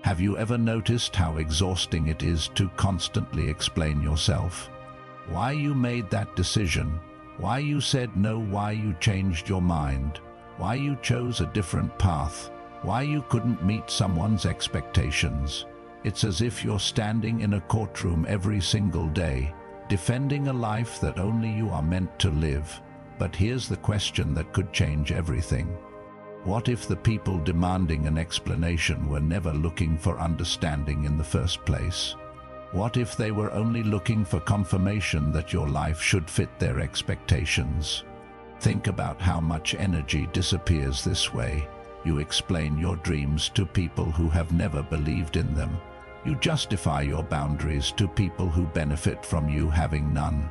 Have you ever noticed how exhausting it is to constantly explain yourself? Why you made that decision, why you said no, why you changed your mind, why you chose a different path, why you couldn't meet someone's expectations. It's as if you're standing in a courtroom every single day, defending a life that only you are meant to live. But here's the question that could change everything. What if the people demanding an explanation were never looking for understanding in the first place? What if they were only looking for confirmation that your life should fit their expectations? Think about how much energy disappears this way. You explain your dreams to people who have never believed in them. You justify your boundaries to people who benefit from you having none.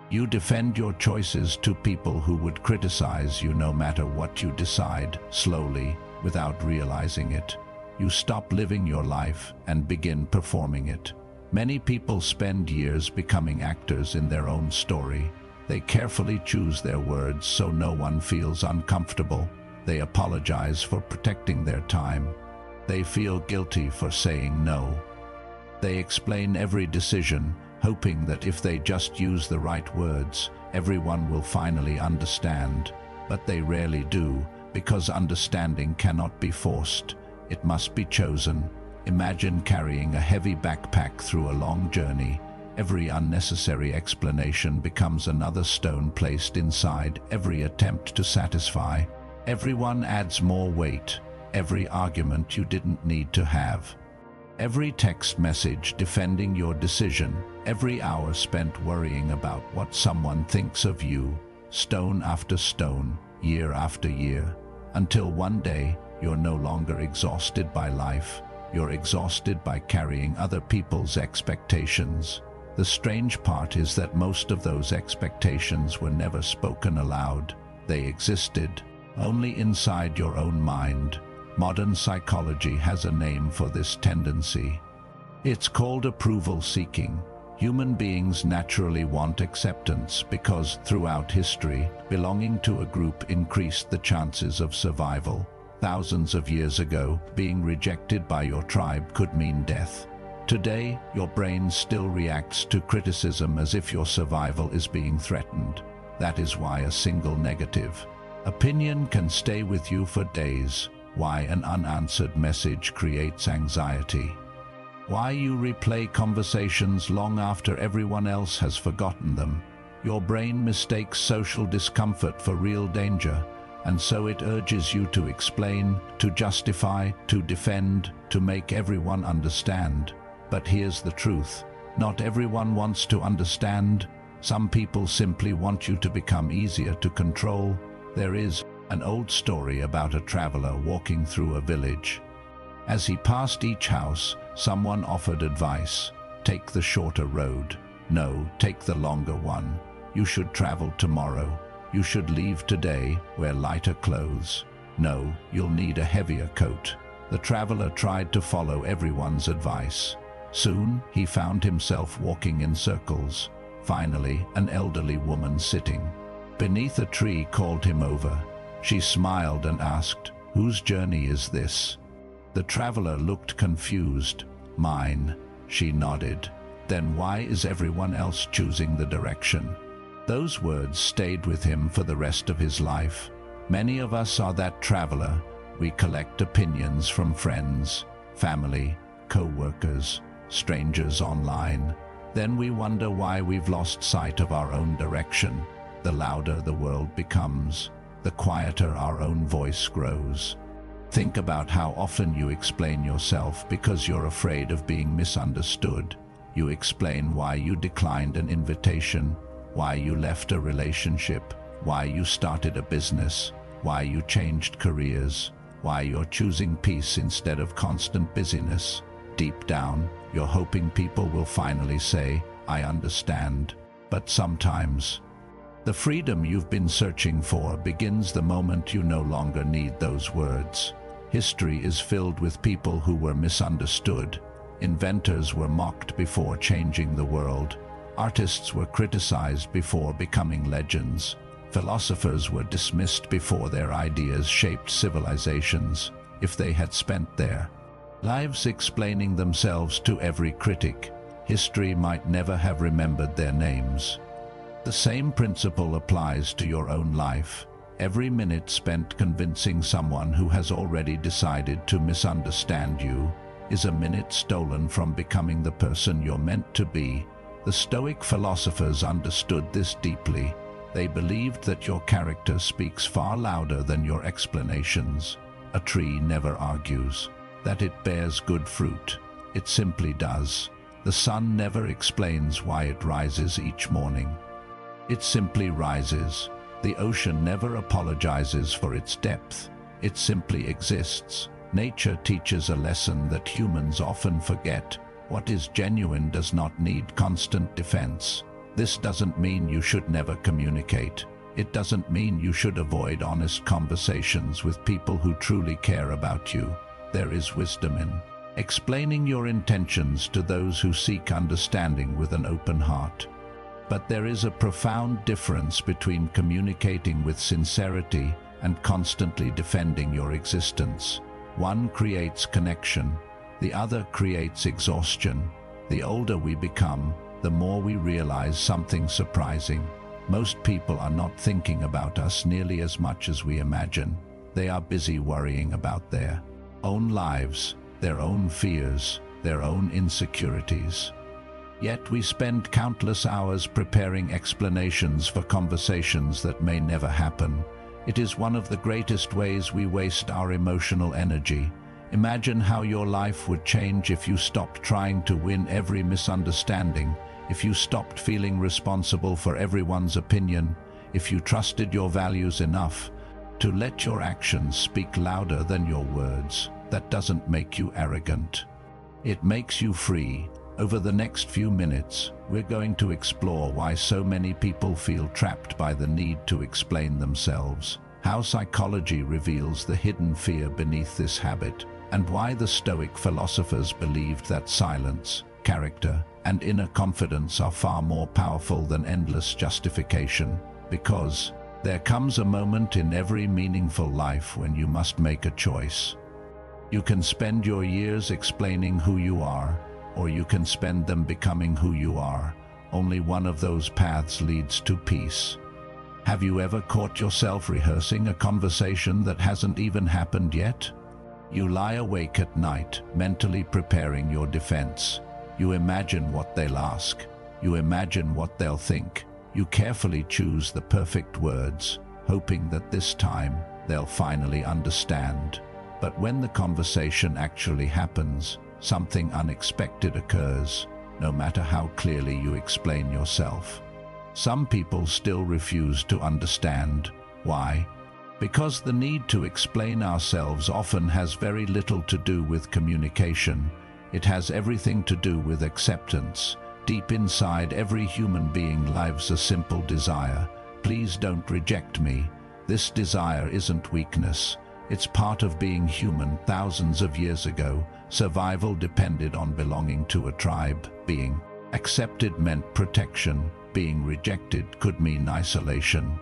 You defend your choices to people who would criticize you no matter what you decide. Slowly, without realizing it, you stop living your life and begin performing it. Many people spend years becoming actors in their own story. They carefully choose their words so no one feels uncomfortable. They apologize for protecting their time. They feel guilty for saying no. They explain every decision, hoping that if they just use the right words, everyone will finally understand. But they rarely do, because understanding cannot be forced. It must be chosen. Imagine carrying a heavy backpack through a long journey. Every unnecessary explanation becomes another stone placed inside every attempt to satisfy. Everyone adds more weight. Every argument you didn't need to have. Every text message defending your decision, every hour spent worrying about what someone thinks of you, stone after stone, year after year, until one day you're no longer exhausted by life, you're exhausted by carrying other people's expectations. The strange part is that most of those expectations were never spoken aloud. They existed only inside your own mind. Modern psychology has a name for this tendency. It's called approval seeking. Human beings naturally want acceptance because throughout history, belonging to a group increased the chances of survival. Thousands of years ago, being rejected by your tribe could mean death. Today, your brain still reacts to criticism as if your survival is being threatened. That is why a single negative opinion can stay with you for days. Why an unanswered message creates anxiety. Why you replay conversations long after everyone else has forgotten them. Your brain mistakes social discomfort for real danger, and so it urges you to explain, to justify, to defend, to make everyone understand. But here's the truth. Not everyone wants to understand. Some people simply want you to become easier to control. There is an old story about a traveler walking through a village. As he passed each house, someone offered advice. Take the shorter road. No, take the longer one. You should travel tomorrow. You should leave today, wear lighter clothes. No, you'll need a heavier coat. The traveler tried to follow everyone's advice. Soon, he found himself walking in circles. Finally, an elderly woman sitting beneath a tree called him over. She smiled and asked, "Whose journey is this?" The traveler looked confused. "Mine," she nodded. "Then why is everyone else choosing the direction?" Those words stayed with him for the rest of his life. Many of us are that traveler. We collect opinions from friends, family, co-workers, strangers online. Then we wonder why we've lost sight of our own direction. The louder the world becomes, the quieter our own voice grows. Think about how often you explain yourself because you're afraid of being misunderstood. You explain why you declined an invitation, why you left a relationship, why you started a business, why you changed careers, why you're choosing peace instead of constant busyness. Deep down, you're hoping people will finally say, "I understand." But sometimes, the freedom you've been searching for begins the moment you no longer need those words. History is filled with people who were misunderstood. Inventors were mocked before changing the world. Artists were criticized before becoming legends. Philosophers were dismissed before their ideas shaped civilizations. If they had spent their Lives explaining themselves to every critic. History might never have remembered their names. The same principle applies to your own life. Every minute spent convincing someone who has already decided to misunderstand you is a minute stolen from becoming the person you're meant to be. The Stoic philosophers understood this deeply. They believed that your character speaks far louder than your explanations. A tree never argues that it bears good fruit. It simply does. The sun never explains why it rises each morning. It simply rises. The ocean never apologizes for its depth. It simply exists. Nature teaches a lesson that humans often forget. What is genuine does not need constant defense. This doesn't mean you should never communicate. It doesn't mean you should avoid honest conversations with people who truly care about you. There is wisdom in explaining your intentions to those who seek understanding with an open heart. But there is a profound difference between communicating with sincerity and constantly defending your existence. One creates connection, the other creates exhaustion. The older we become, the more we realize something surprising. Most people are not thinking about us nearly as much as we imagine. They are busy worrying about their own lives, their own fears, their own insecurities. Yet we spend countless hours preparing explanations for conversations that may never happen. It is one of the greatest ways we waste our emotional energy. Imagine how your life would change if you stopped trying to win every misunderstanding, if you stopped feeling responsible for everyone's opinion, if you trusted your values enough to let your actions speak louder than your words. That doesn't make you arrogant. It makes you free. Over the next few minutes, we're going to explore why so many people feel trapped by the need to explain themselves, how psychology reveals the hidden fear beneath this habit, and why the Stoic philosophers believed that silence, character, and inner confidence are far more powerful than endless justification. Because there comes a moment in every meaningful life when you must make a choice. You can spend your years explaining who you are, or you can spend them becoming who you are. Only one of those paths leads to peace. Have you ever caught yourself rehearsing a conversation that hasn't even happened yet? You lie awake at night, mentally preparing your defense. You imagine what they'll ask. You imagine what they'll think. You carefully choose the perfect words, hoping that this time they'll finally understand. But when the conversation actually happens, something unexpected occurs, no matter how clearly you explain yourself. Some people still refuse to understand. Why? Because the need to explain ourselves often has very little to do with communication. It has everything to do with acceptance. Deep inside every human being lives a simple desire. Please don't reject me. This desire isn't weakness. It's part of being human. Thousands of years ago, survival depended on belonging to a tribe. Being accepted meant protection. Being rejected could mean isolation.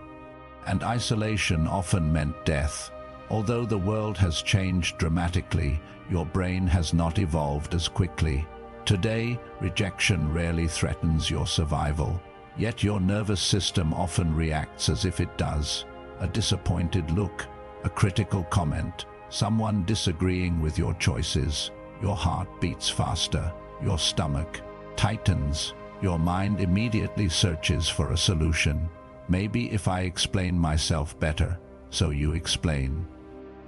And isolation often meant death. Although the world has changed dramatically, your brain has not evolved as quickly. Today, rejection rarely threatens your survival. Yet your nervous system often reacts as if it does. A disappointed look, a critical comment, someone disagreeing with your choices. Your heart beats faster, your stomach tightens, your mind immediately searches for a solution. Maybe if I explain myself better, so you explain.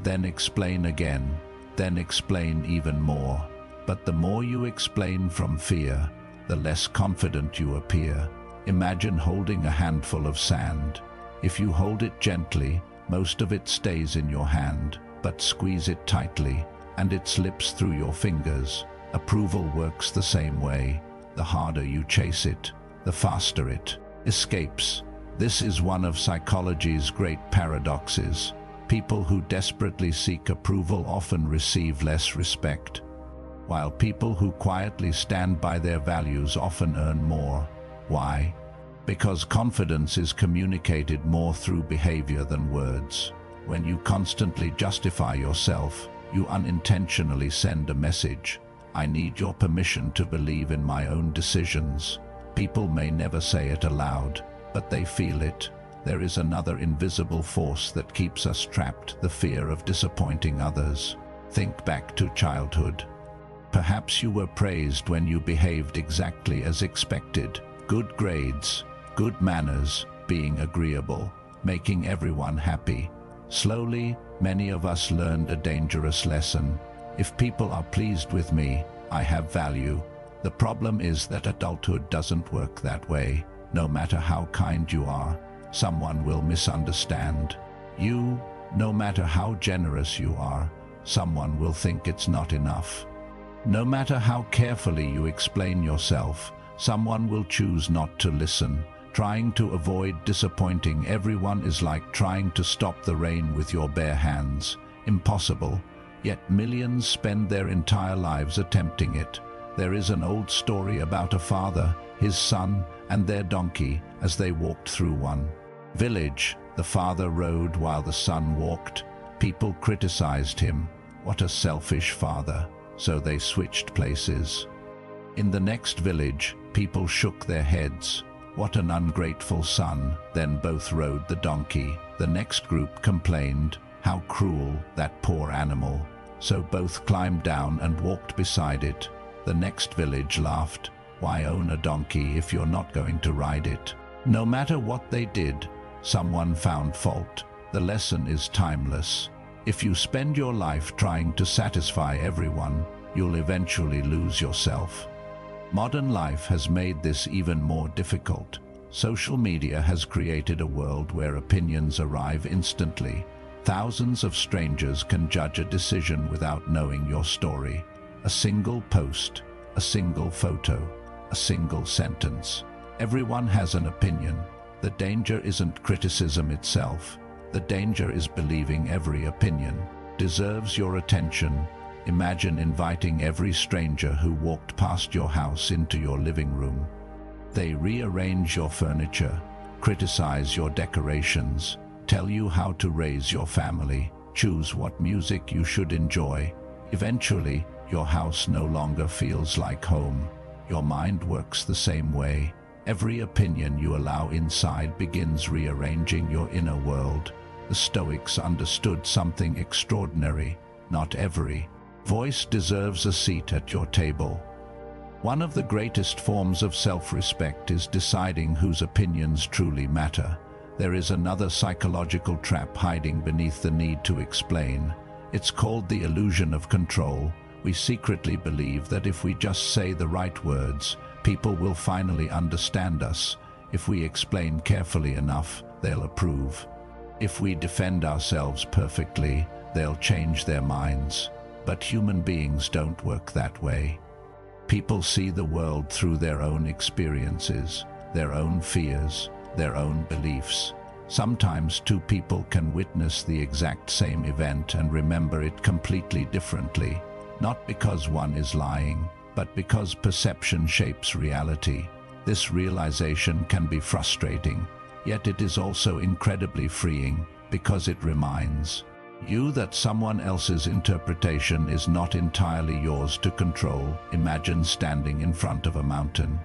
Then explain again, then explain even more. But the more you explain from fear, the less confident you appear. Imagine holding a handful of sand. If you hold it gently, most of it stays in your hand, but squeeze it tightly, and it slips through your fingers. Approval works the same way. The harder you chase it, the faster it escapes. This is one of psychology's great paradoxes. People who desperately seek approval often receive less respect, while people who quietly stand by their values often earn more. Why? Because confidence is communicated more through behavior than words. When you constantly justify yourself, You unintentionally send a message. I need your permission to believe in my own decisions. People may never say it aloud, but they feel it. There is another invisible force that keeps us trapped, the fear of disappointing others. Think back to childhood. Perhaps you were praised when you behaved exactly as expected. Good grades, good manners, being agreeable, making everyone happy. Slowly, many of us learned a dangerous lesson. If people are pleased with me, I have value. The problem is that adulthood doesn't work that way. No matter how kind you are, someone will misunderstand. You, no matter how generous you are, someone will think it's not enough. No matter how carefully you explain yourself, someone will choose not to listen. Trying to avoid disappointing everyone is like trying to stop the rain with your bare hands. Impossible, yet millions spend their entire lives attempting it. There is an old story about a father, his son, and their donkey as they walked through one village. The father rode while the son walked. People criticized him. What a selfish father. So they switched places. In the next village, people shook their heads. What an ungrateful son. Then both rode the donkey. The next group complained. How cruel, that poor animal. So both climbed down and walked beside it. The next village laughed. Why own a donkey if you're not going to ride it? No matter what they did, someone found fault. The lesson is timeless. If you spend your life trying to satisfy everyone, you'll eventually lose yourself. Modern life has made this even more difficult. Social media has created a world where opinions arrive instantly. Thousands of strangers can judge a decision without knowing your story. A single post, a single photo, a single sentence. Everyone has an opinion. The danger isn't criticism itself. The danger is believing every opinion deserves your attention. Imagine inviting every stranger who walked past your house into your living room. They rearrange your furniture, criticize your decorations, tell you how to raise your family, choose what music you should enjoy. Eventually, your house no longer feels like home. Your mind works the same way. Every opinion you allow inside begins rearranging your inner world. The Stoics understood something extraordinary. Not every voice deserves a seat at your table. One of the greatest forms of self-respect is deciding whose opinions truly matter. There is another psychological trap hiding beneath the need to explain. It's called the illusion of control. We secretly believe that if we just say the right words, people will finally understand us. If we explain carefully enough, they'll approve. If we defend ourselves perfectly, they'll change their minds. But human beings don't work that way. People see the world through their own experiences, their own fears, their own beliefs. Sometimes two people can witness the exact same event and remember it completely differently, not because one is lying, but because perception shapes reality. This realization can be frustrating, yet it is also incredibly freeing because it reminds you that someone else's interpretation is not entirely yours to control. Imagine standing in front of a mountain.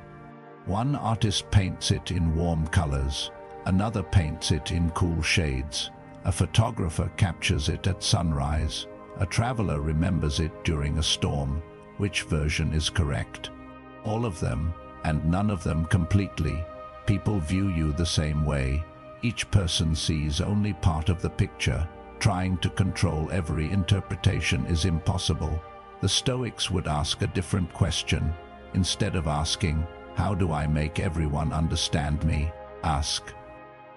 One artist paints it in warm colors, another paints it in cool shades. A photographer captures it at sunrise. A traveler remembers it during a storm. Which version is correct? All of them, and none of them completely. People view you the same way. Each person sees only part of the picture. Trying to control every interpretation is impossible. The Stoics would ask a different question. Instead of asking, "How do I make everyone understand me?" ask,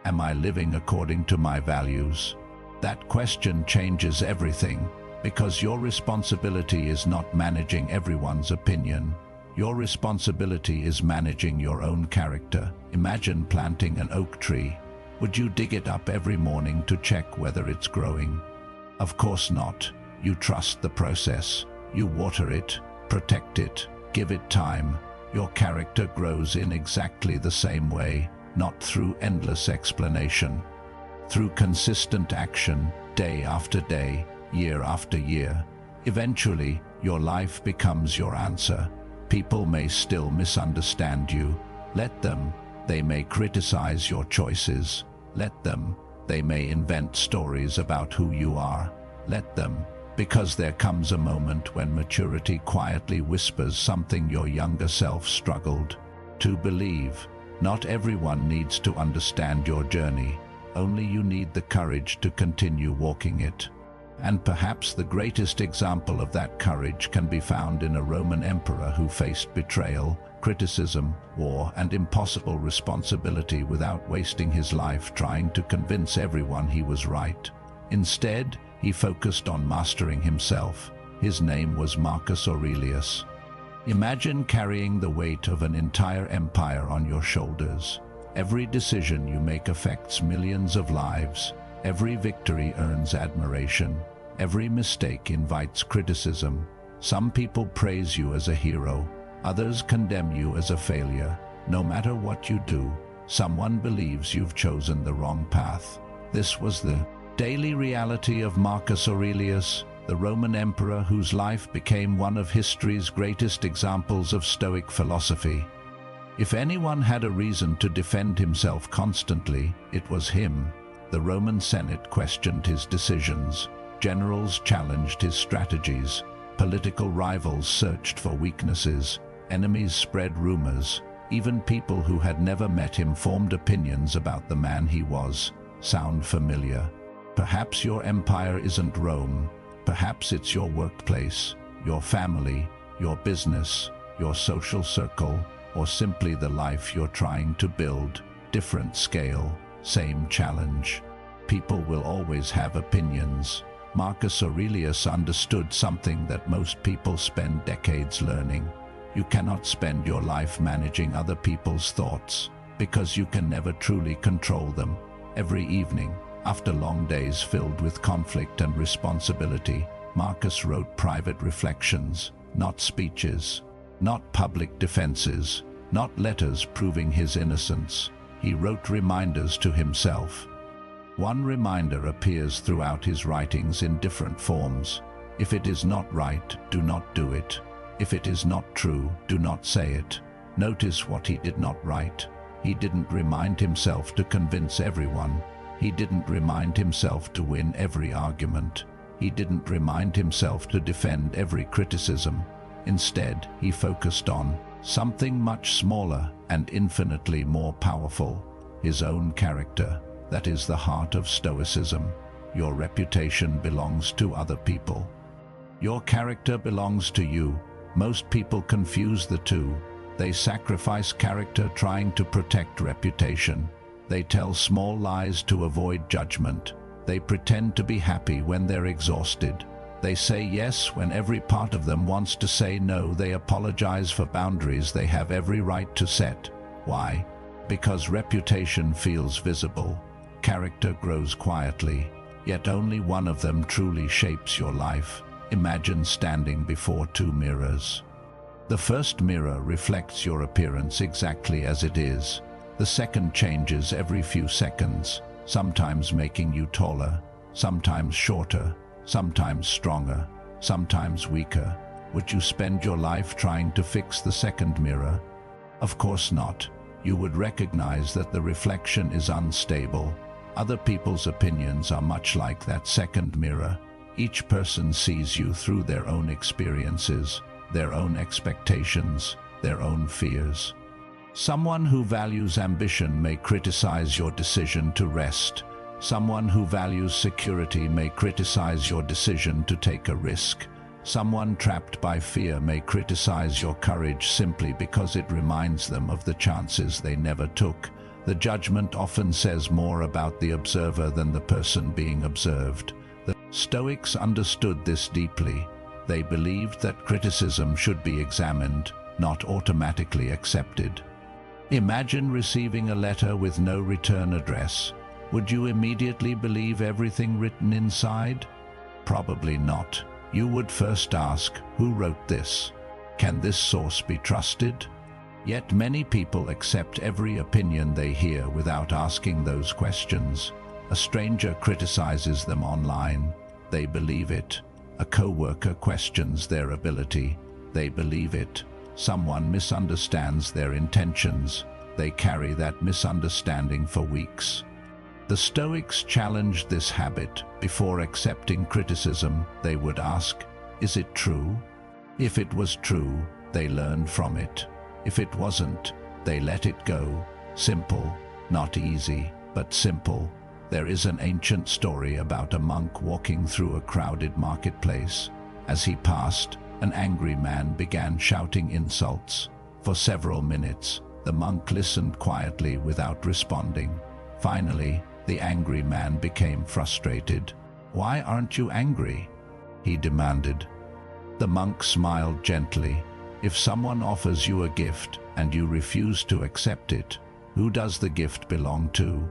"Am I living according to my values?" That question changes everything, because your responsibility is not managing everyone's opinion. Your responsibility is managing your own character. Imagine planting an oak tree. Would you dig it up every morning to check whether it's growing? Of course not. You trust the process. You water it, protect it, give it time. Your character grows in exactly the same way, not through endless explanation. Through consistent action, day after day, year after year. Eventually, your life becomes your answer. People may still misunderstand you. Let them. They may criticize your choices. Let them. They may invent stories about who you are. Let them. Because there comes a moment when maturity quietly whispers something your younger self struggled to believe. Not everyone needs to understand your journey. Only you need the courage to continue walking it. And perhaps the greatest example of that courage can be found in a Roman emperor who faced betrayal, criticism, war, and impossible responsibility without wasting his life trying to convince everyone he was right. Instead, he focused on mastering himself. His name was Marcus Aurelius. Imagine carrying the weight of an entire empire on your shoulders. Every decision you make affects millions of lives. Every victory earns admiration. Every mistake invites criticism. Some people praise you as a hero. Others condemn you as a failure. No matter what you do, someone believes you've chosen the wrong path. This was the daily reality of Marcus Aurelius, the Roman emperor whose life became one of history's greatest examples of Stoic philosophy. If anyone had a reason to defend himself constantly, it was him. The Roman Senate questioned his decisions. Generals challenged his strategies. Political rivals searched for weaknesses. Enemies spread rumors. Even people who had never met him formed opinions about the man he was. Sound familiar? Perhaps your empire isn't Rome. Perhaps it's your workplace, your family, your business, your social circle, or simply the life you're trying to build. Different scale, same challenge. People will always have opinions. Marcus Aurelius understood something that most people spend decades learning. You cannot spend your life managing other people's thoughts, because you can never truly control them. Every evening, after long days filled with conflict and responsibility, Marcus wrote private reflections, not speeches, not public defenses, not letters proving his innocence. He wrote reminders to himself. One reminder appears throughout his writings in different forms. If it is not right, do not do it. If it is not true, do not say it. Notice what he did not write. He didn't remind himself to convince everyone. He didn't remind himself to win every argument. He didn't remind himself to defend every criticism. Instead, he focused on something much smaller and infinitely more powerful: his own character. That is the heart of Stoicism. Your reputation belongs to other people. Your character belongs to you. Most people confuse the two. They sacrifice character trying to protect reputation. They tell small lies to avoid judgment. They pretend to be happy when they're exhausted. They say yes when every part of them wants to say no. They apologize for boundaries they have every right to set. Why? Because reputation feels visible. Character grows quietly, yet only one of them truly shapes your life. Imagine standing before two mirrors. The first mirror reflects your appearance exactly as it is. The second changes every few seconds, sometimes making you taller, sometimes shorter, sometimes stronger, sometimes weaker. Would you spend your life trying to fix the second mirror? Of course not. You would recognize that the reflection is unstable. Other people's opinions are much like that second mirror. Each person sees you through their own experiences, their own expectations, their own fears. Someone who values ambition may criticize your decision to rest. Someone who values security may criticize your decision to take a risk. Someone trapped by fear may criticize your courage simply because it reminds them of the chances they never took. The judgment often says more about the observer than the person being observed. The Stoics understood this deeply. They believed that criticism should be examined, not automatically accepted. Imagine receiving a letter with no return address. Would you immediately believe everything written inside? Probably not. You would first ask, who wrote this? Can this source be trusted? Yet many people accept every opinion they hear without asking those questions. A stranger criticizes them online. They believe it. A co-worker questions their ability. They believe it. Someone misunderstands their intentions. They carry that misunderstanding for weeks. The Stoics challenged this habit. Before accepting criticism, they would ask, "Is it true?" If it was true, they learned from it. If it wasn't, they let it go. Simple, not easy, but simple. There is an ancient story about a monk walking through a crowded marketplace. As he passed, an angry man began shouting insults. For several minutes, the monk listened quietly without responding. Finally, the angry man became frustrated. "Why aren't you angry?" he demanded. The monk smiled gently. "If someone offers you a gift and you refuse to accept it, who does the gift belong to?"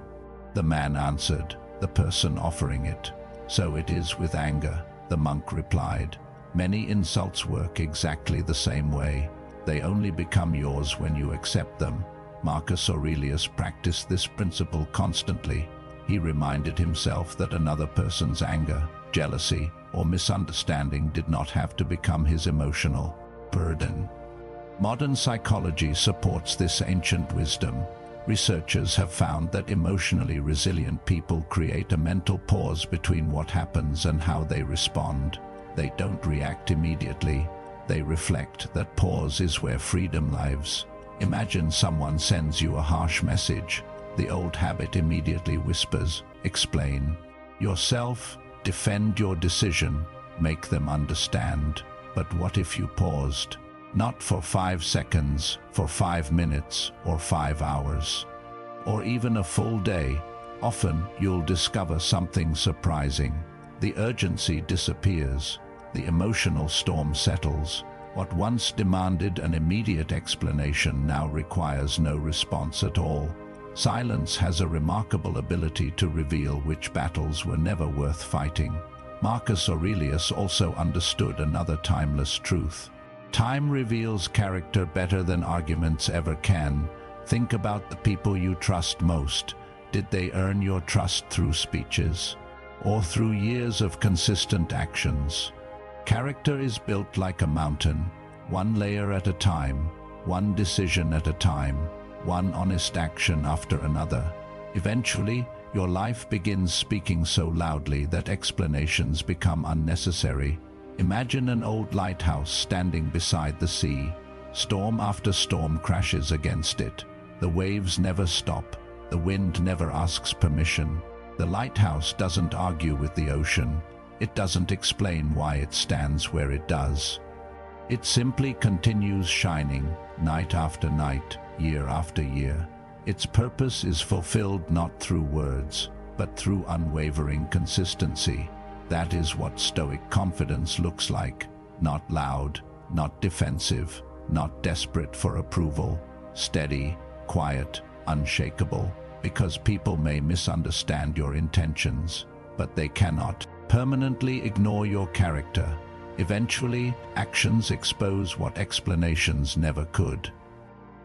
The man answered, "The person offering it." "So it is with anger," the monk replied. "Many insults work exactly the same way. They only become yours when you accept them." Marcus Aurelius practiced this principle constantly. He reminded himself that another person's anger, jealousy, or misunderstanding did not have to become his emotional burden. Modern psychology supports this ancient wisdom. Researchers have found that emotionally resilient people create a mental pause between what happens and how they respond. They don't react immediately. They reflect. That pause is where freedom lives. Imagine someone sends you a harsh message. The old habit immediately whispers, "Explain yourself, defend your decision, make them understand." But what if you paused? Not for 5 seconds, for 5 minutes, or 5 hours, or even a full day. Often you'll discover something surprising. The urgency disappears. The emotional storm settles. What once demanded an immediate explanation now requires no response at all. Silence has a remarkable ability to reveal which battles were never worth fighting. Marcus Aurelius also understood another timeless truth. Time reveals character better than arguments ever can. Think about the people you trust most. Did they earn your trust through speeches or through years of consistent actions? Character is built like a mountain, one layer at a time, one decision at a time, one honest action after another. Eventually, your life begins speaking so loudly that explanations become unnecessary. Imagine an old lighthouse standing beside the sea. Storm after storm crashes against it. The waves never stop. The wind never asks permission. The lighthouse doesn't argue with the ocean. It doesn't explain why it stands where it does. It simply continues shining, night after night, year after year. Its purpose is fulfilled not through words, but through unwavering consistency. That is what Stoic confidence looks like. Not loud, not defensive, not desperate for approval. Steady, quiet, unshakable. Because people may misunderstand your intentions, but they cannot permanently ignore your character. Eventually, actions expose what explanations never could.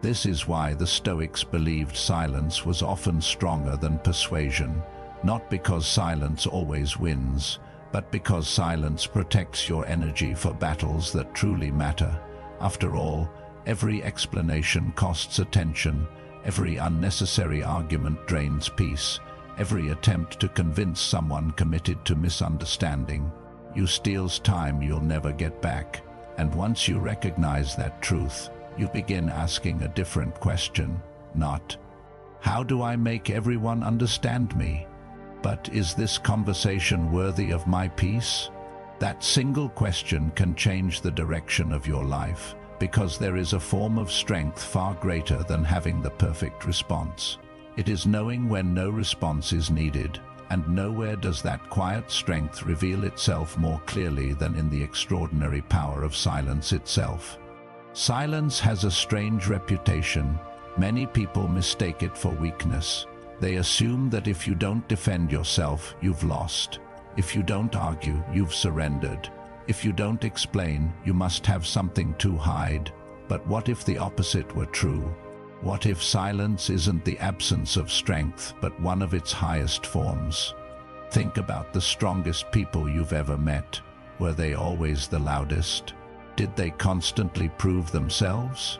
This is why the Stoics believed silence was often stronger than persuasion, not because silence always wins, but because silence protects your energy for battles that truly matter. After all, every explanation costs attention, every unnecessary argument drains peace, every attempt to convince someone committed to misunderstanding you steals time you'll never get back. And once you recognize that truth, you begin asking a different question, not, "How do I make everyone understand me?" but "Is this conversation worthy of my peace?" That single question can change the direction of your life, because there is a form of strength far greater than having the perfect response. It is knowing when no response is needed, and nowhere does that quiet strength reveal itself more clearly than in the extraordinary power of silence itself. Silence has a strange reputation. Many people mistake it for weakness. They assume that if you don't defend yourself, you've lost. If you don't argue, you've surrendered. If you don't explain, you must have something to hide. But what if the opposite were true? What if silence isn't the absence of strength, but one of its highest forms? Think about the strongest people you've ever met. Were they always the loudest? Did they constantly prove themselves?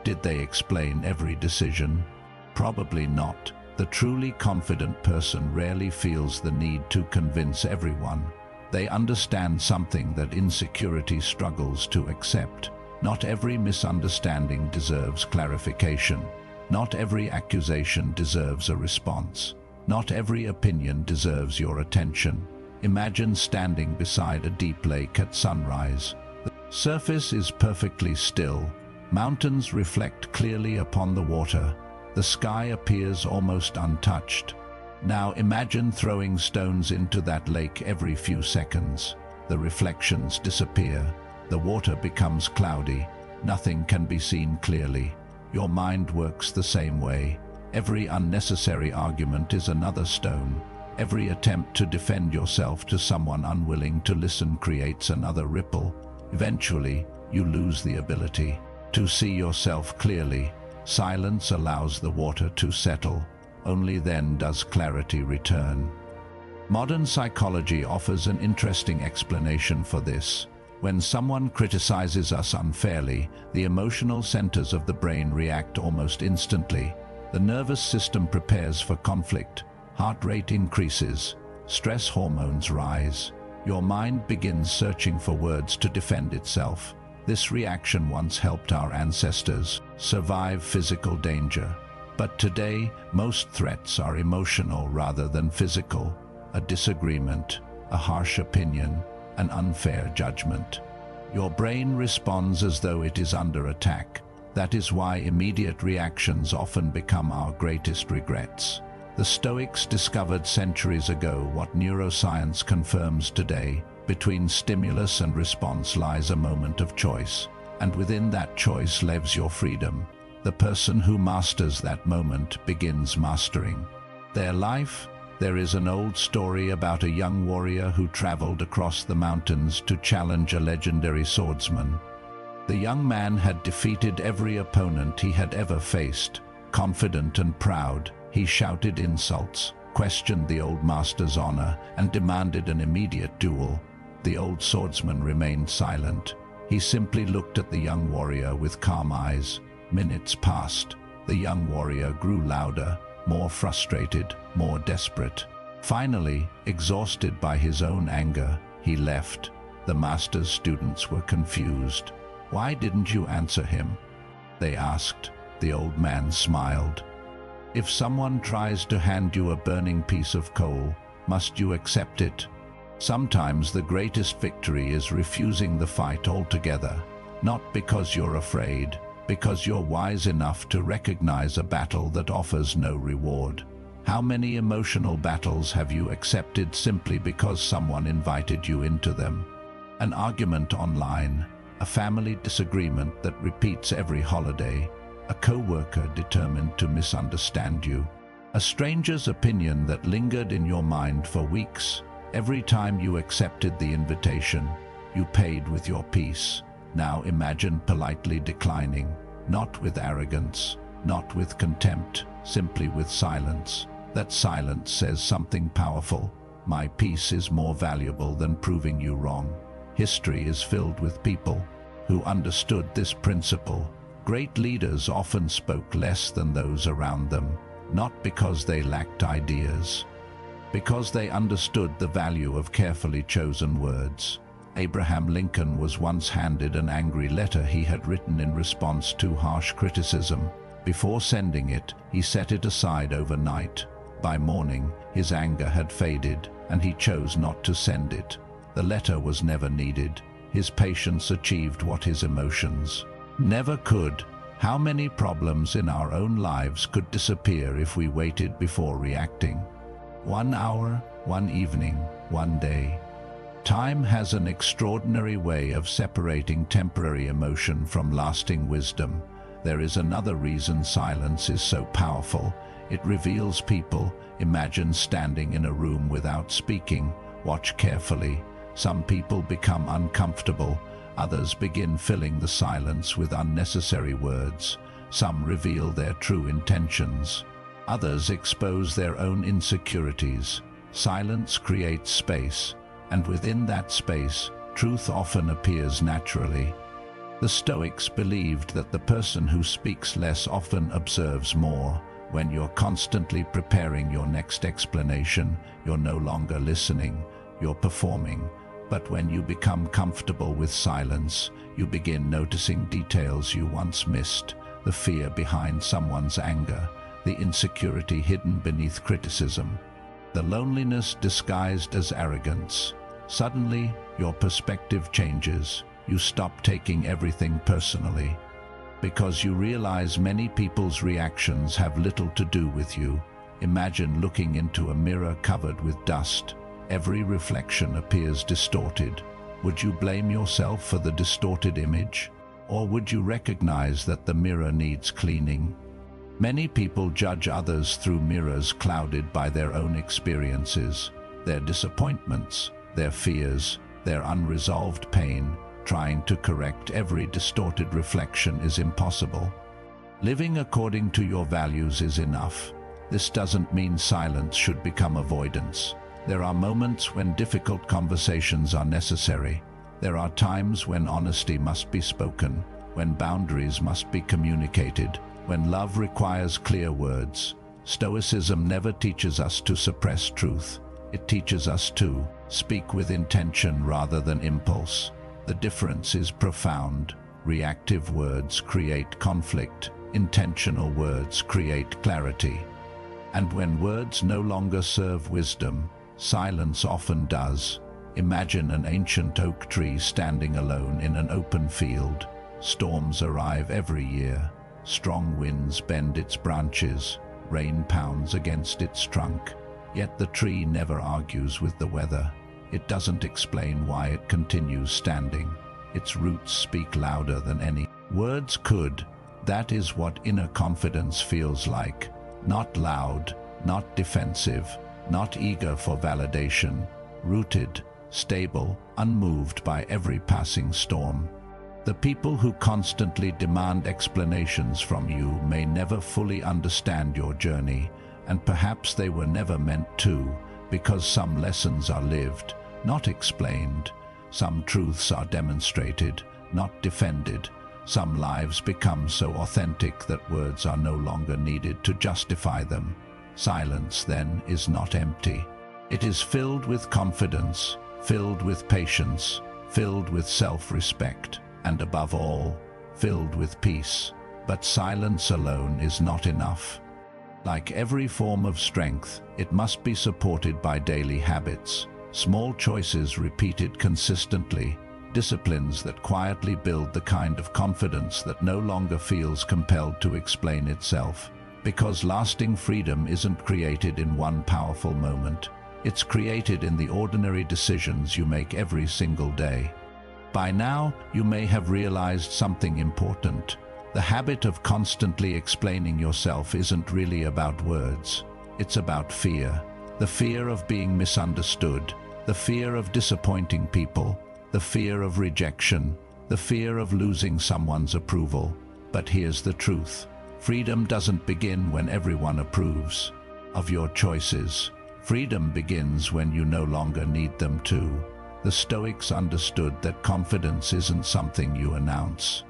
Did they explain every decision? Probably not. The truly confident person rarely feels the need to convince everyone. They understand something that insecurity struggles to accept. Not every misunderstanding deserves clarification. Not every accusation deserves a response. Not every opinion deserves your attention. Imagine standing beside a deep lake at sunrise. The surface is perfectly still. Mountains reflect clearly upon the water. The sky appears almost untouched. Now imagine throwing stones into that lake every few seconds. The reflections disappear. The water becomes cloudy. Nothing can be seen clearly. Your mind works the same way. Every unnecessary argument is another stone. Every attempt to defend yourself to someone unwilling to listen creates another ripple. Eventually, you lose the ability to see yourself clearly. Silence allows the water to settle. Only then does clarity return. Modern psychology offers an interesting explanation for this. When someone criticizes us unfairly, the emotional centers of the brain react almost instantly. The nervous system prepares for conflict. Heart rate increases. Stress hormones rise. Your mind begins searching for words to defend itself. This reaction once helped our ancestors survive physical danger. But today, most threats are emotional rather than physical. A disagreement, a harsh opinion, an unfair judgment. Your brain responds as though it is under attack. That is why immediate reactions often become our greatest regrets. The Stoics discovered centuries ago what neuroscience confirms today. Between stimulus and response lies a moment of choice, and within that choice lives your freedom. The person who masters that moment begins mastering their life. There is an old story about a young warrior who traveled across the mountains to challenge a legendary swordsman. The young man had defeated every opponent he had ever faced. Confident and proud, he shouted insults, questioned the old master's honor, and demanded an immediate duel. The old swordsman remained silent. He simply looked at the young warrior with calm eyes. Minutes passed. The young warrior grew louder, more frustrated, more desperate. Finally, exhausted by his own anger, he left. The master's students were confused. "Why didn't you answer him?" they asked. The old man smiled. "If someone tries to hand you a burning piece of coal, must you accept it?" Sometimes the greatest victory is refusing the fight altogether, not because you're afraid, because you're wise enough to recognize a battle that offers no reward. How many emotional battles have you accepted simply because someone invited you into them? An argument online, a family disagreement that repeats every holiday, a co-worker determined to misunderstand you, a stranger's opinion that lingered in your mind for weeks. Every time you accepted the invitation, you paid with your peace. Now imagine politely declining, not with arrogance, not with contempt, simply with silence. That silence says something powerful. My peace is more valuable than proving you wrong. History is filled with people who understood this principle. Great leaders often spoke less than those around them, not because they lacked ideas, because they understood the value of carefully chosen words. Abraham Lincoln was once handed an angry letter he had written in response to harsh criticism. Before sending it, he set it aside overnight. By morning, his anger had faded, and he chose not to send it. The letter was never needed. His patience achieved what his emotions never could. How many problems in our own lives could disappear if we waited before reacting? 1 hour, 1 evening, 1 day. Time has an extraordinary way of separating temporary emotion from lasting wisdom. There is another reason silence is so powerful. It reveals people. Imagine standing in a room without speaking. Watch carefully. Some people become uncomfortable. Others begin filling the silence with unnecessary words. Some reveal their true intentions. Others expose their own insecurities. Silence creates space, and within that space, Truth often appears naturally. The Stoics believed that the person who speaks less often observes more. When you're constantly preparing your next explanation, you're no longer listening, you're performing. But when you become comfortable with silence, you begin noticing details you once missed, the fear behind someone's anger, the insecurity hidden beneath criticism, the loneliness disguised as arrogance. Suddenly, your perspective changes. You stop taking everything personally. Because you realize many people's reactions have little to do with you. Imagine looking into a mirror covered with dust. Every reflection appears distorted. Would you blame yourself for the distorted image? Or would you recognize that the mirror needs cleaning? Many people judge others through mirrors clouded by their own experiences, their disappointments, their fears, their unresolved pain. Trying to correct every distorted reflection is impossible. Living according to your values is enough. This doesn't mean silence should become avoidance. There are moments when difficult conversations are necessary. There are times when honesty must be spoken, when boundaries must be communicated, when love requires clear words. Stoicism never teaches us to suppress truth. It teaches us to speak with intention rather than impulse. The difference is profound. Reactive words create conflict. Intentional words create clarity. And when words no longer serve wisdom, silence often does. Imagine an ancient oak tree standing alone in an open field. Storms arrive every year. Strong winds bend its branches. Rain pounds against its trunk. Yet the tree never argues with the weather. It doesn't explain why it continues standing. Its roots speak louder than any words could. That is what inner confidence feels like. Not loud, not defensive, not eager for validation. Rooted, stable, unmoved by every passing storm. The people who constantly demand explanations from you may never fully understand your journey, and perhaps they were never meant to, because some lessons are lived, not explained. Some truths are demonstrated, not defended. Some lives become so authentic that words are no longer needed to justify them. Silence, then, is not empty. It is filled with confidence, filled with patience, filled with self-respect, and above all, filled with peace. But silence alone is not enough. Like every form of strength, it must be supported by daily habits. Small choices repeated consistently, disciplines that quietly build the kind of confidence that no longer feels compelled to explain itself. Because lasting freedom isn't created in one powerful moment. It's created in the ordinary decisions you make every single day. By now, you may have realized something important. The habit of constantly explaining yourself isn't really about words. It's about fear. The fear of being misunderstood, the fear of disappointing people, the fear of rejection, the fear of losing someone's approval. But here's the truth. Freedom doesn't begin when everyone approves of your choices. Freedom begins when you no longer need them to. The Stoics understood that confidence isn't something you announce.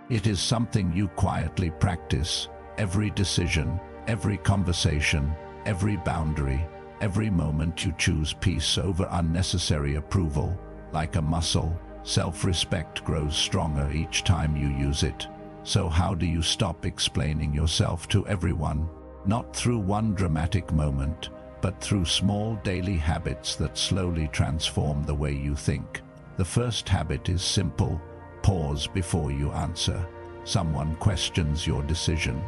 It is something you quietly practice. Every decision, every conversation, every boundary, every moment you choose peace over unnecessary approval. Like a muscle, self-respect grows stronger each time you use it. So how do you stop explaining yourself to everyone? Not through one dramatic moment, but through small daily habits that slowly transform the way you think. The first habit is simple. Pause before you answer. Someone questions your decision.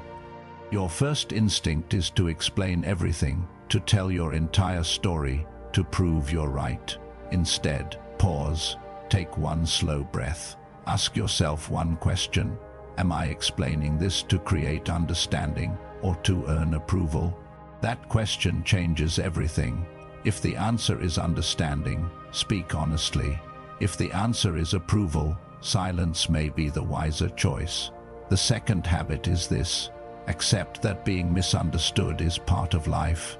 Your first instinct is to explain everything, to tell your entire story, to prove you're right. Instead, pause, take one slow breath. Ask yourself one question. Am I explaining this to create understanding or to earn approval? That question changes everything. If the answer is understanding, speak honestly. If the answer is approval, silence may be the wiser choice. The second habit is this: accept that being misunderstood is part of life.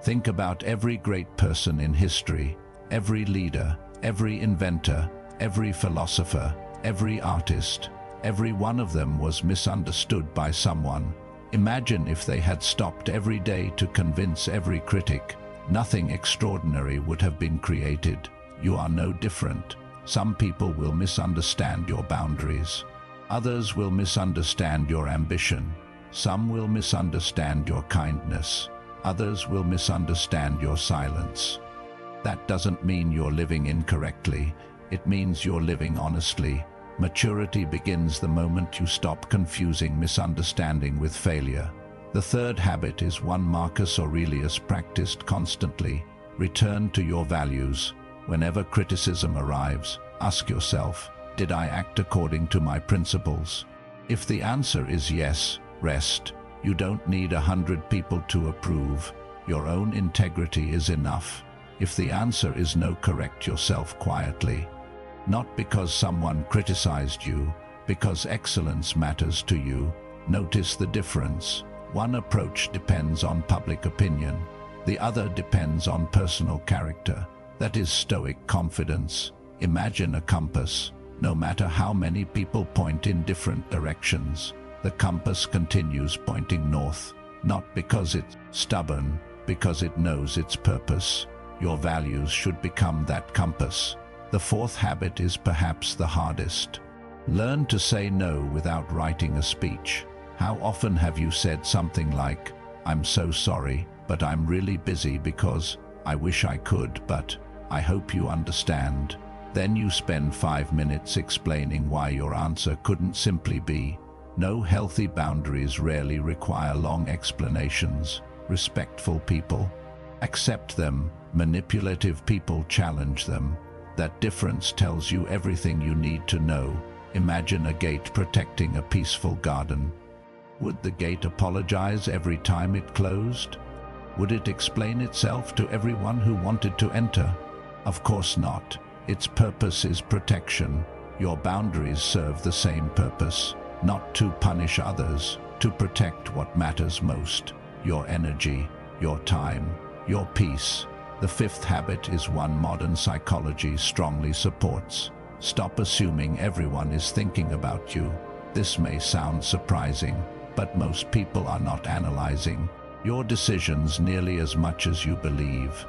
Think about every great person in history, every leader, every inventor, every philosopher, every artist, every one of them was misunderstood by someone. Imagine if they had stopped every day to convince every critic. Nothing extraordinary would have been created. You are no different. Some people will misunderstand your boundaries. Others will misunderstand your ambition. Some will misunderstand your kindness. Others will misunderstand your silence. That doesn't mean you're living incorrectly. It means you're living honestly. Maturity begins the moment you stop confusing misunderstanding with failure. The third habit is one Marcus Aurelius practiced constantly. Return to your values. Whenever criticism arrives, ask yourself, did I act according to my principles? If the answer is yes, rest. You don't need 100 people to approve. Your own integrity is enough. If the answer is no, correct yourself quietly. Not because someone criticized you, because excellence matters to you. Notice the difference. One approach depends on public opinion. The other depends on personal character. That is Stoic confidence. Imagine a compass. No matter how many people point in different directions, the compass continues pointing north. Not because it's stubborn, because it knows its purpose. Your values should become that compass. The fourth habit is perhaps the hardest. Learn to say no without writing a speech. How often have you said something like, I'm so sorry, but I'm really busy because I wish I could, but I hope you understand. Then you spend 5 minutes explaining why your answer couldn't simply be no. Healthy boundaries rarely require long explanations. Respectful people accept them. Manipulative people challenge them. That difference tells you everything you need to know. Imagine a gate protecting a peaceful garden. Would the gate apologize every time it closed? Would it explain itself to everyone who wanted to enter? Of course not. Its purpose is protection. Your boundaries serve the same purpose. Not to punish others, to protect what matters most. Your energy, your time, your peace. The fifth habit is one modern psychology strongly supports. Stop assuming everyone is thinking about you. This may sound surprising, but most people are not analyzing your decisions nearly as much as you believe.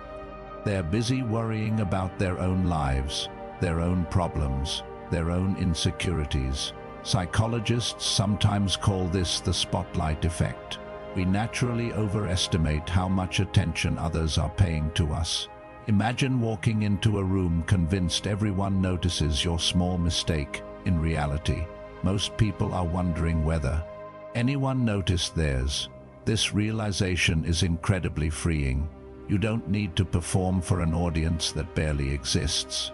They're busy worrying about their own lives, their own problems, their own insecurities. Psychologists sometimes call this the spotlight effect. We naturally overestimate how much attention others are paying to us. Imagine walking into a room convinced everyone notices your small mistake. In reality, most people are wondering whether anyone noticed theirs. This realization is incredibly freeing. You don't need to perform for an audience that barely exists.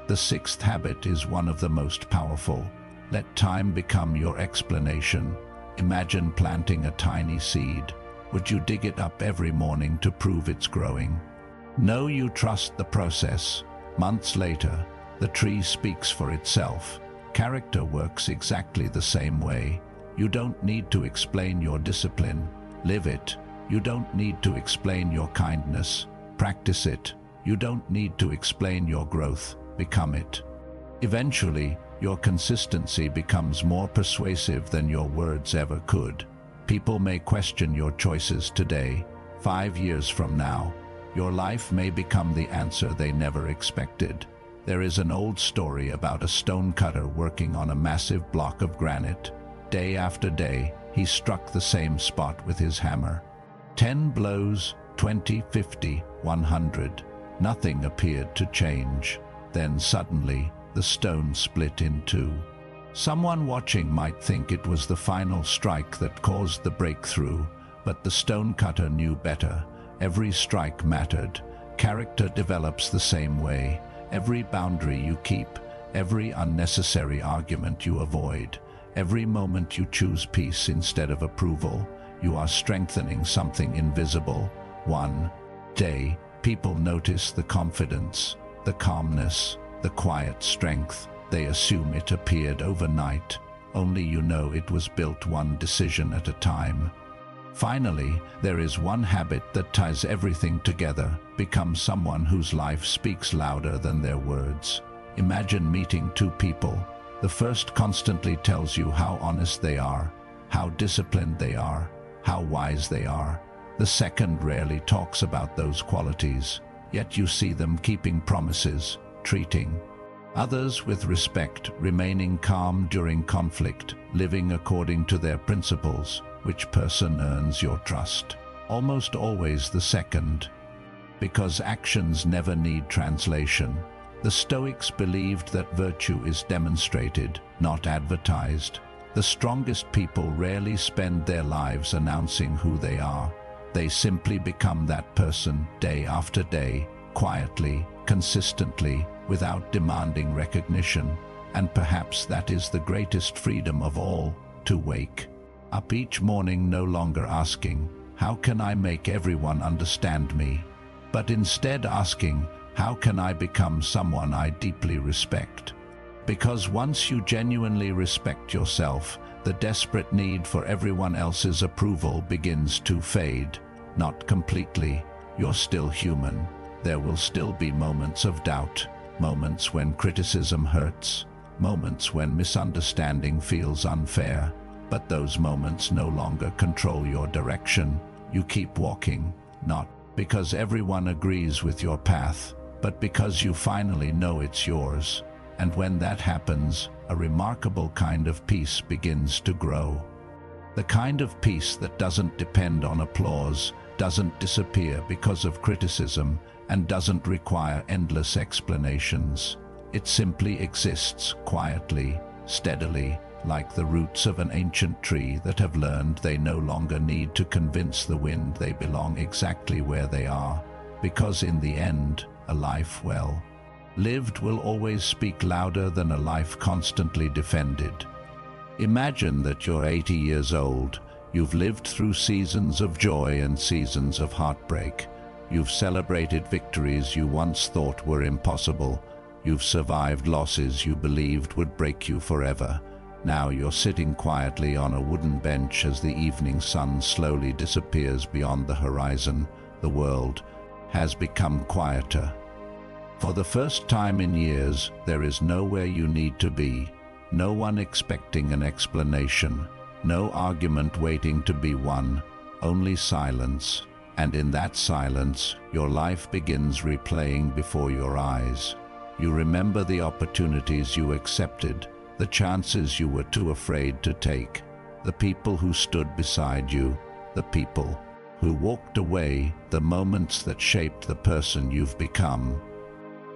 The sixth habit is one of the most powerful. Let time become your explanation. Imagine planting a tiny seed. Would you dig it up every morning to prove it's growing? No, you trust the process. Months later, the tree speaks for itself. Character works exactly the same way. You don't need to explain your discipline. Live it. You don't need to explain your kindness. Practice it. You don't need to explain your growth. Become it. Eventually, your consistency becomes more persuasive than your words ever could. People may question your choices today. 5 years from now, your life may become the answer they never expected. There is an old story about a stonecutter working on a massive block of granite. Day after day, he struck the same spot with his hammer. 10 blows, 20, 50, 100. Nothing appeared to change. Then suddenly, the stone split in two. Someone watching might think it was the final strike that caused the breakthrough, but the stonecutter knew better. Every strike mattered. Character develops the same way. Every boundary you keep, every unnecessary argument you avoid, every moment you choose peace instead of approval, you are strengthening something invisible. One day, people notice the confidence, the calmness, the quiet strength. They assume it appeared overnight. Only you know it was built one decision at a time. Finally, there is one habit that ties everything together. Become someone whose life speaks louder than their words. Imagine meeting two people. The first constantly tells you how honest they are, how disciplined they are, how wise they are. The second rarely talks about those qualities, yet you see them keeping promises, treating others with respect, remaining calm during conflict, living according to their principles. Which person earns your trust? Almost always the second, because actions never need translation. The Stoics believed that virtue is demonstrated, not advertised. The strongest people rarely spend their lives announcing who they are. They simply become that person day after day, quietly, consistently, without demanding recognition. And perhaps that is the greatest freedom of all, to wake up each morning no longer asking, "How can I make everyone understand me?" but instead asking, "How can I become someone I deeply respect?" Because once you genuinely respect yourself, the desperate need for everyone else's approval begins to fade. Not completely. You're still human. There will still be moments of doubt, moments when criticism hurts, moments when misunderstanding feels unfair. But those moments no longer control your direction. You keep walking, not because everyone agrees with your path, but because you finally know it's yours. And when that happens, a remarkable kind of peace begins to grow. The kind of peace that doesn't depend on applause, doesn't disappear because of criticism, and doesn't require endless explanations. It simply exists quietly, steadily, like the roots of an ancient tree that have learned they no longer need to convince the wind they belong exactly where they are, because in the end, a life well lived will always speak louder than a life constantly defended. Imagine that you're 80 years old. You've lived through seasons of joy and seasons of heartbreak. You've celebrated victories you once thought were impossible. You've survived losses you believed would break you forever. Now you're sitting quietly on a wooden bench as the evening sun slowly disappears beyond the horizon. The world has become quieter. For the first time in years, there is nowhere you need to be, no one expecting an explanation, no argument waiting to be won, only silence. And in that silence, your life begins replaying before your eyes. You remember the opportunities you accepted, the chances you were too afraid to take, the people who stood beside you, the people who walked away, the moments that shaped the person you've become.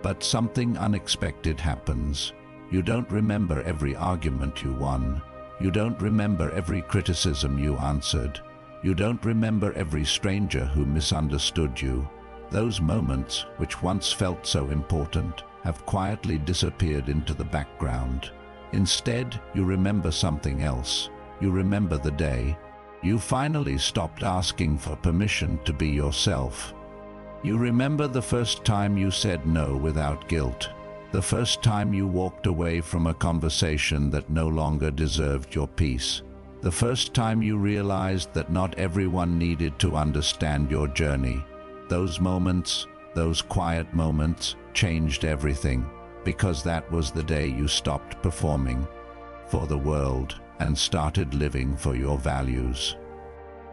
But something unexpected happens. You don't remember every argument you won. You don't remember every criticism you answered. You don't remember every stranger who misunderstood you. Those moments, which once felt so important, have quietly disappeared into the background. Instead, you remember something else. You remember the day you finally stopped asking for permission to be yourself. You remember the first time you said no without guilt. The first time you walked away from a conversation that no longer deserved your peace. The first time you realized that not everyone needed to understand your journey. Those moments, those quiet moments, changed everything, because that was the day you stopped performing for the world and started living for your values.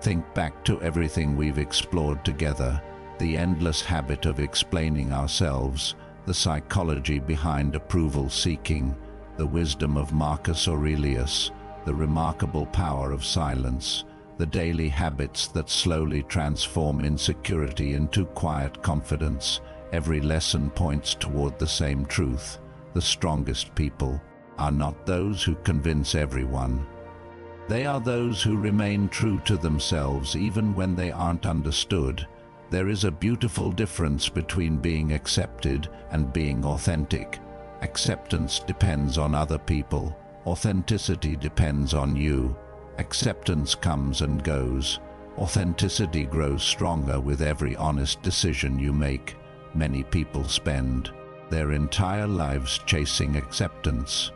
Think back to everything we've explored together, the endless habit of explaining ourselves, the psychology behind approval seeking, the wisdom of Marcus Aurelius, the remarkable power of silence, the daily habits that slowly transform insecurity into quiet confidence. Every lesson points toward the same truth. The strongest people are not those who convince everyone. They are those who remain true to themselves even when they aren't understood. There is a beautiful difference between being accepted and being authentic. Acceptance depends on other people. Authenticity depends on you. Acceptance comes and goes. Authenticity grows stronger with every honest decision you make. Many people spend their entire lives chasing acceptance,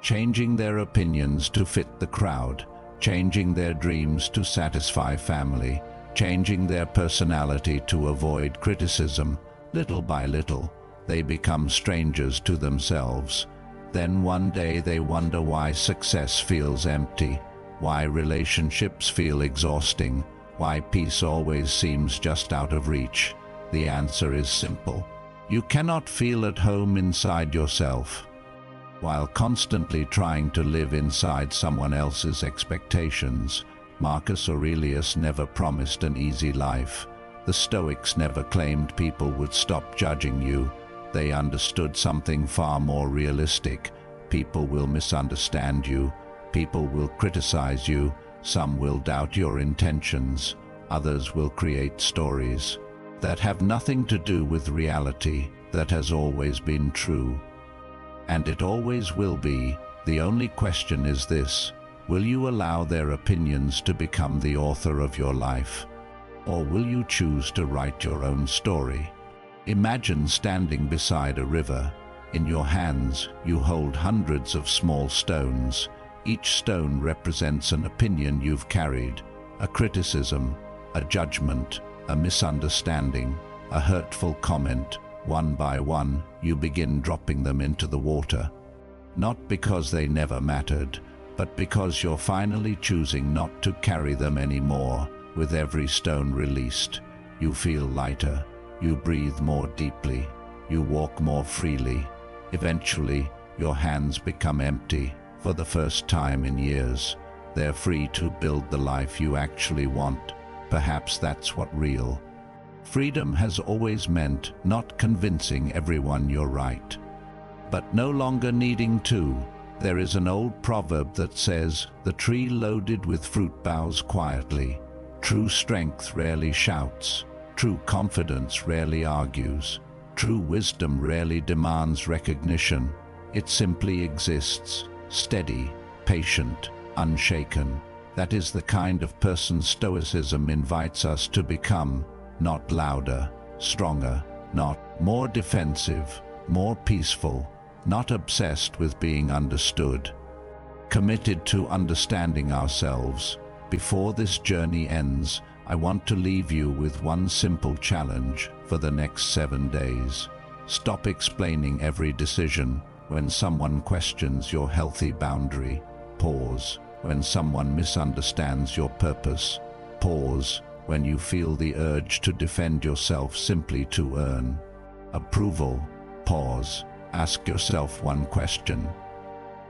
changing their opinions to fit the crowd, changing their dreams to satisfy family, changing their personality to avoid criticism. Little by little, They become strangers to themselves. Then one day they wonder why success feels empty, why relationships feel exhausting, why peace always seems just out of reach. The answer is simple. You cannot feel at home inside yourself. While constantly trying to live inside someone else's expectations, Marcus Aurelius never promised an easy life. The Stoics never claimed people would stop judging you. They understood something far more realistic. People will misunderstand you. People will criticize you. Some will doubt your intentions. Others will create stories that have nothing to do with reality that has always been true. And it always will be. The only question is this: will you allow their opinions to become the author of your life? Or will you choose to write your own story? Imagine standing beside a river. In your hands, you hold hundreds of small stones. Each stone represents an opinion you've carried, a criticism, a judgment, a misunderstanding, a hurtful comment. One by one, you begin dropping them into the water. Not because they never mattered, but because you're finally choosing not to carry them anymore. With every stone released, you feel lighter, you breathe more deeply, you walk more freely. Eventually, your hands become empty. For the first time in years, they're free to build the life you actually want. Perhaps that's what real freedom has always meant: not convincing everyone you're right, but no longer needing to. There is an old proverb that says, "The tree loaded with fruit bows quietly." True strength rarely shouts. True confidence rarely argues. True wisdom rarely demands recognition. It simply exists, steady, patient, unshaken. That is the kind of person Stoicism invites us to become. Not louder, stronger, not more defensive, more peaceful, not obsessed with being understood. Committed to understanding ourselves. Before this journey ends, I want to leave you with one simple challenge for the next 7 days. Stop explaining every decision. When someone questions your healthy boundary, pause. When someone misunderstands your purpose, pause. When you feel the urge to defend yourself simply to earn approval, pause. Ask yourself one question: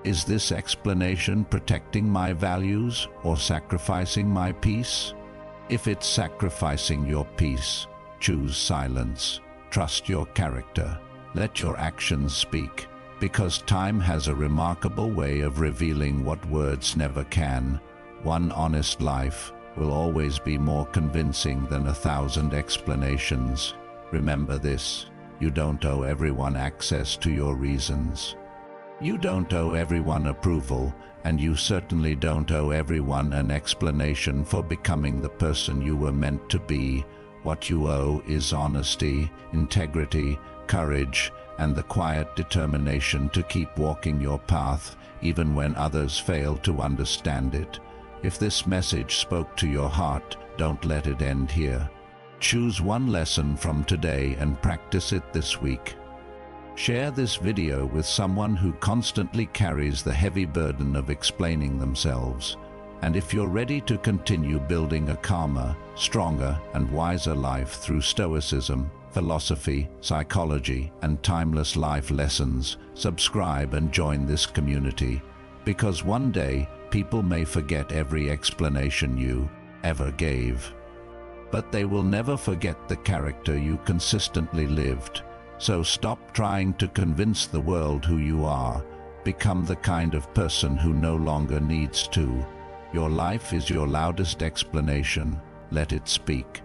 is this explanation protecting my values or sacrificing my peace? If it's sacrificing your peace, choose silence. Trust your character. Let your actions speak. Because time has a remarkable way of revealing what words never can. One honest life will always be more convincing than 1,000 explanations. Remember this: you don't owe everyone access to your reasons. You don't owe everyone approval, and you certainly don't owe everyone an explanation for becoming the person you were meant to be. What you owe is honesty, integrity, courage, and the quiet determination to keep walking your path, even when others fail to understand it. If this message spoke to your heart, don't let it end here. Choose one lesson from today and practice it this week. Share this video with someone who constantly carries the heavy burden of explaining themselves. And if you're ready to continue building a calmer, stronger, and wiser life through Stoicism, philosophy, psychology, and timeless life lessons, subscribe and join this community. Because one day, people may forget every explanation you ever gave, but they will never forget the character you consistently lived. So stop trying to convince the world who you are. Become the kind of person who no longer needs to. Your life is your loudest explanation. Let it speak.